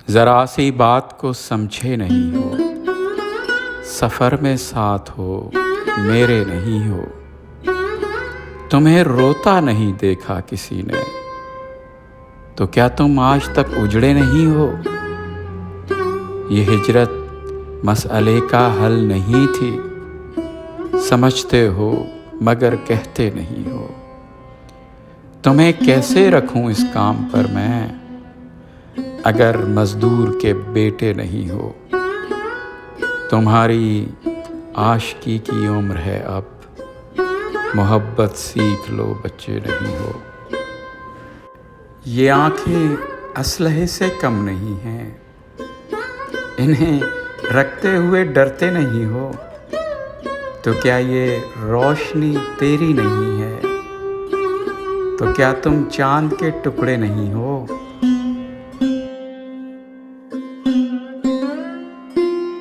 ज़रा सी बात को समझे नहीं हो, सफ़र में साथ हो मेरे नहीं हो। तुम्हें रोता नहीं देखा किसी ने, तो क्या तुम आज तक उजड़े नहीं हो। ये हिजरत मसले का हल नहीं थी, समझते हो मगर कहते नहीं हो। तुम्हें कैसे रखूं इस काम पर मैं, अगर मज़दूर के बेटे नहीं हो। तुम्हारी आशिकी की उम्र है अब, मोहब्बत सीख लो बच्चे नहीं हो। ये आँखें असलहे से कम नहीं हैं, इन्हें रखते हुए डरते नहीं हो। तो क्या ये रोशनी तेरी नहीं है, तो क्या तुम चांद के टुकड़े नहीं हो।